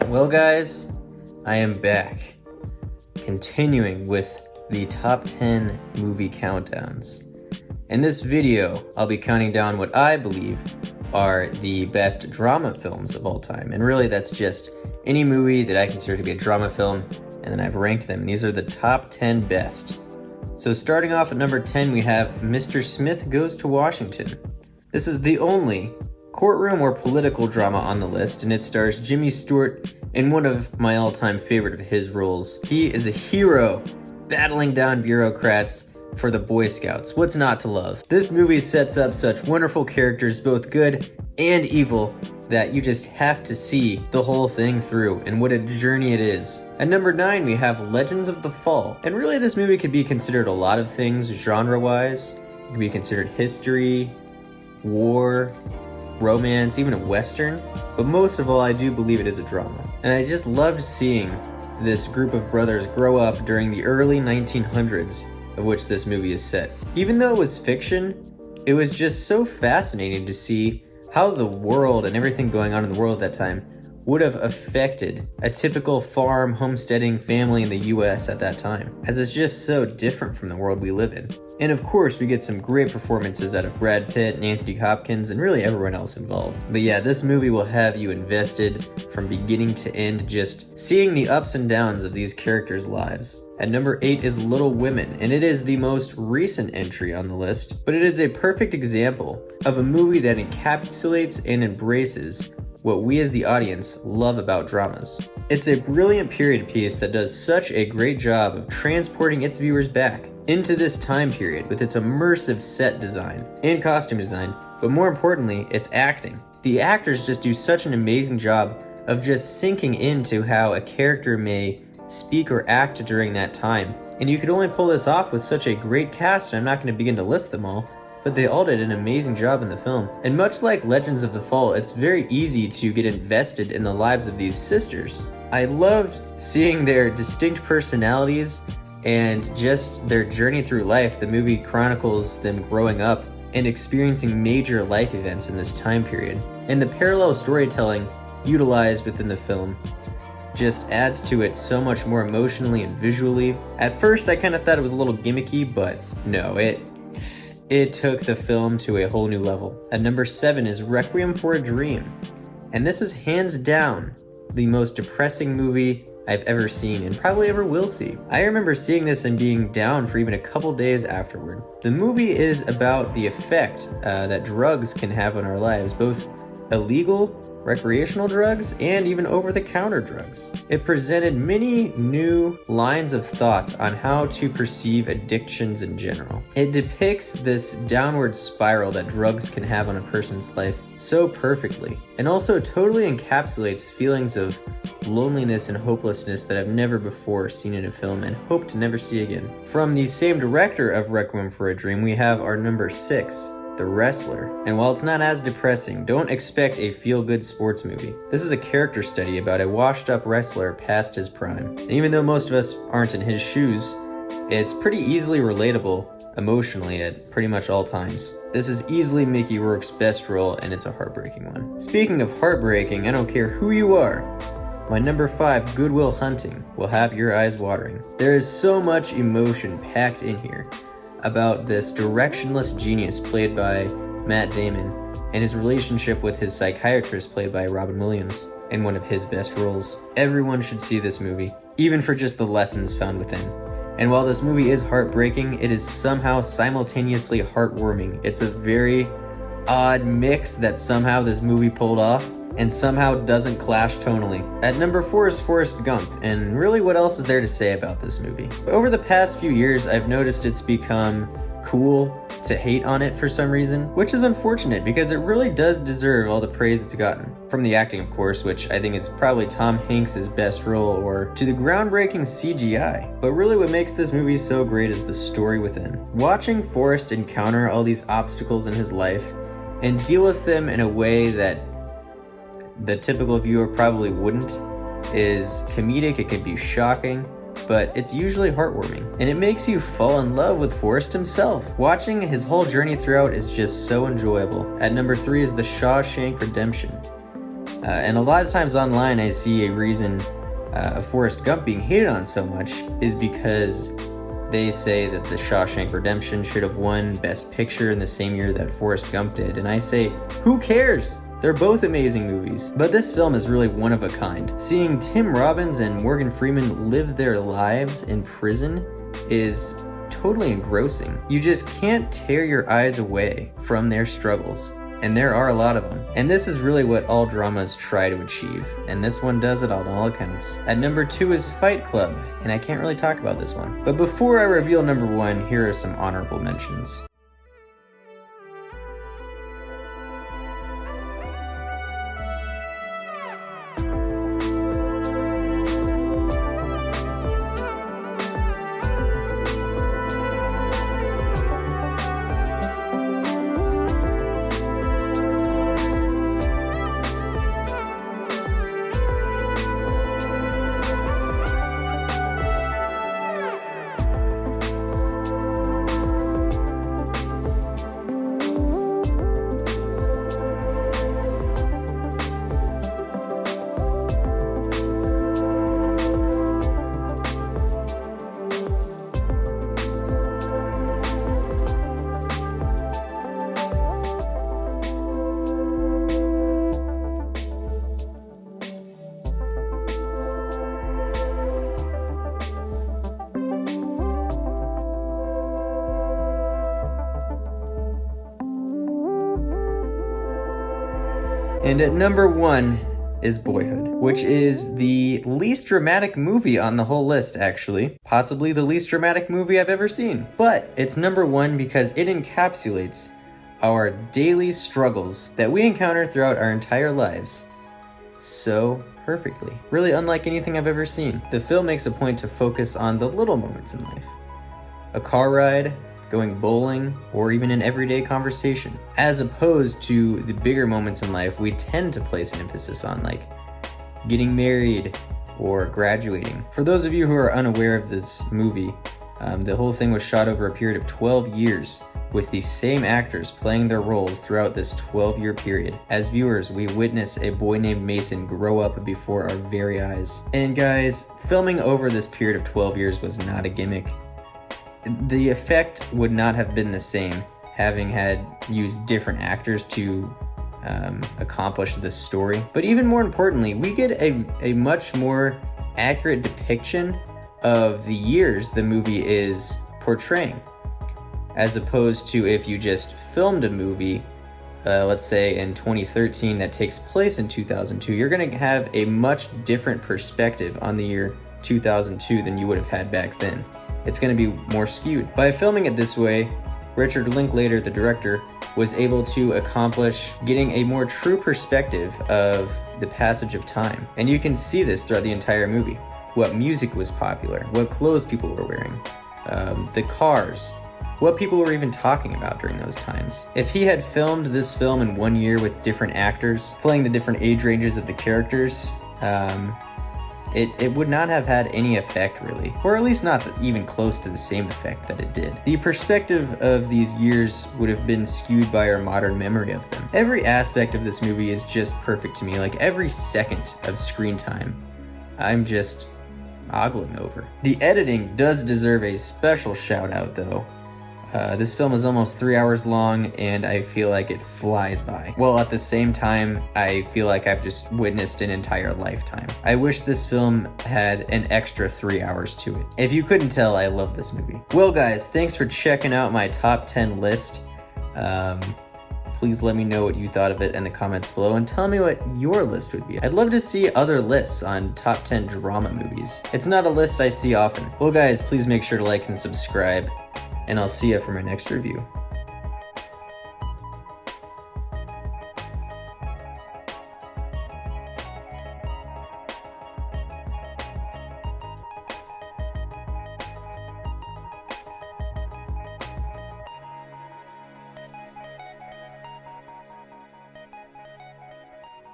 Well guys, I am back, continuing with the top 10 movie countdowns. In this video, I'll be counting down what I believe are the best drama films of all time. And really that's just any movie that I consider to be a drama film, and then I've ranked them. These are the top 10 best. So starting off at number 10, we have Mr. Smith Goes to Washington. This is the only courtroom or political drama on the list, and it stars Jimmy Stewart in one of my all-time favorite of his roles. He is a hero battling down bureaucrats for the Boy Scouts. What's not to love? This movie sets up such wonderful characters, both good and evil, that you just have to see the whole thing through, and what a journey it is. At number 9, we have Legends of the Fall. And really this movie could be considered a lot of things genre-wise. It could be considered history, war, romance, even a western, but most of all I do believe it is a drama. And I just loved seeing this group of brothers grow up during the early 1900s of which this movie is set. Even though it was fiction, it was just so fascinating to see how the world and everything going on in the world at that time would have affected a typical farm homesteading family in the US at that time, as it's just so different from the world we live in. And of course, we get some great performances out of Brad Pitt and Anthony Hopkins and really everyone else involved. But yeah, this movie will have you invested from beginning to end, just seeing the ups and downs of these characters' lives. At number 8 is Little Women, and it is the most recent entry on the list, but it is a perfect example of a movie that encapsulates and embraces what we as the audience love about dramas. It's a brilliant period piece that does such a great job of transporting its viewers back into this time period with its immersive set design and costume design, but more importantly, its acting. The actors just do such an amazing job of just sinking into how a character may speak or act during that time. And you could only pull this off with such a great cast, and I'm not going to begin to list them all, but they all did an amazing job in the film. And much like Legends of the Fall, it's very easy to get invested in the lives of these sisters. I loved seeing their distinct personalities and just their journey through life. The movie chronicles them growing up and experiencing major life events in this time period. And the parallel storytelling utilized within the film just adds to it so much more emotionally and visually. At first, I kind of thought it was a little gimmicky, but no, it took the film to a whole new level. At number 7 is Requiem for a Dream. And this is hands down the most depressing movie I've ever seen and probably ever will see. I remember seeing this and being down for even a couple days afterward. The movie is about the effect that drugs can have on our lives, both illegal, recreational drugs, and even over-the-counter drugs. It presented many new lines of thought on how to perceive addictions in general. It depicts this downward spiral that drugs can have on a person's life so perfectly, and also totally encapsulates feelings of loneliness and hopelessness that I've never before seen in a film and hope to never see again. From the same director of Requiem for a Dream, we have our number 6, The Wrestler. And while it's not as depressing, don't expect a feel-good sports movie. This is a character study about a washed-up wrestler past his prime. And even though most of us aren't in his shoes, it's pretty easily relatable emotionally at pretty much all times. This is easily Mickey Rourke's best role, and it's a heartbreaking one. Speaking of heartbreaking, I don't care who you are, my number 5, Good Will Hunting, will have your eyes watering. There is so much emotion packed in here about this directionless genius played by Matt Damon and his relationship with his psychiatrist played by Robin Williams in one of his best roles. Everyone should see this movie, even for just the lessons found within. And while this movie is heartbreaking, it is somehow simultaneously heartwarming. It's a very odd mix that somehow this movie pulled off and somehow doesn't clash tonally. At number 4 is Forrest Gump, and really what else is there to say about this movie? Over the past few years, I've noticed it's become cool to hate on it for some reason, which is unfortunate because it really does deserve all the praise it's gotten. From the acting, of course, which I think is probably Tom Hanks' best role, or to the groundbreaking CGI. But really what makes this movie so great is the story within. Watching Forrest encounter all these obstacles in his life and deal with them in a way that the typical viewer probably wouldn't is comedic. It can be shocking, but it's usually heartwarming, and it makes you fall in love with Forrest himself. Watching his whole journey throughout is just so enjoyable. At number 3 is The Shawshank Redemption. And a lot of times online I see a reason Forrest Gump being hated on so much is because they say that The Shawshank Redemption should have won Best Picture in the same year that Forrest Gump did, and I say, who cares? They're both amazing movies, but this film is really one of a kind. Seeing Tim Robbins and Morgan Freeman live their lives in prison is totally engrossing. You just can't tear your eyes away from their struggles, and there are a lot of them. And this is really what all dramas try to achieve, and this one does it on all accounts. At number 2 is Fight Club, and I can't really talk about this one. But before I reveal number 1, here are some honorable mentions. And at number 1 is Boyhood, which is the least dramatic movie on the whole list, actually. Possibly the least dramatic movie I've ever seen. But it's number 1 because it encapsulates our daily struggles that we encounter throughout our entire lives so perfectly. Really unlike anything I've ever seen. The film makes a point to focus on the little moments in life. A car ride, going bowling, or even an everyday conversation. As opposed to the bigger moments in life we tend to place an emphasis on, like getting married or graduating. For those of you who are unaware of this movie, the whole thing was shot over a period of 12 years with the same actors playing their roles throughout this 12-year period. As viewers, we witness a boy named Mason grow up before our very eyes. And guys, filming over this period of 12 years was not a gimmick. The effect would not have been the same having had used different actors to accomplish this story. But even more importantly, we get a much more accurate depiction of the years the movie is portraying, as opposed to if you just filmed a movie, let's say in 2013 that takes place in 2002, you're going to have a much different perspective on the year 2002 than you would have had back then. It's going to be more skewed. By filming it this way, Richard Linklater, the director, was able to accomplish getting a more true perspective of the passage of time. And you can see this throughout the entire movie. What music was popular, what clothes people were wearing, the cars, what people were even talking about during those times. If he had filmed this film in 1 year with different actors, playing the different age ranges of the characters, it would not have had any effect really, or at least not even close to the same effect that it did. The perspective of these years would have been skewed by our modern memory of them. Every aspect of this movie is just perfect to me. Like every second of screen time, I'm just ogling over. The editing does deserve a special shout out though. This film is almost 3 hours long and I feel like it flies by. While at the same time, I feel like I've just witnessed an entire lifetime. I wish this film had an extra 3 hours to it. If you couldn't tell, I love this movie. Well guys, thanks for checking out my top 10 list. Please let me know what you thought of it in the comments below and tell me what your list would be. I'd love to see other lists on top 10 drama movies. It's not a list I see often. Well guys, please make sure to like and subscribe, and I'll see you for my next review.